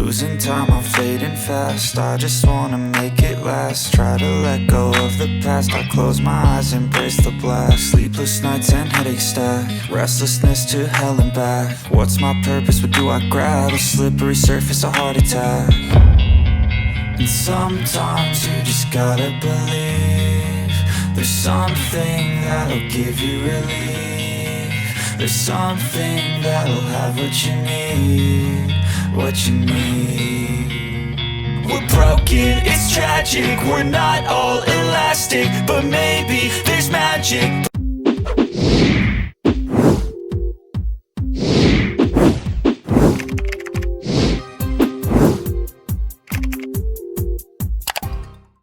Losing time, I'm fading fast. I just wanna make it last. Try to let go of the past. I close my eyes, embrace the blast. Sleepless nights and headaches stack. Restlessness to hell and back. What's my purpose, what do I grab? A slippery surface, a heart attack. And sometimes you just gotta believe there's something that'll give you relief. There's something that'll have what you need, what you need. We're broken, it's tragic, we're not all elastic, but maybe there's magic.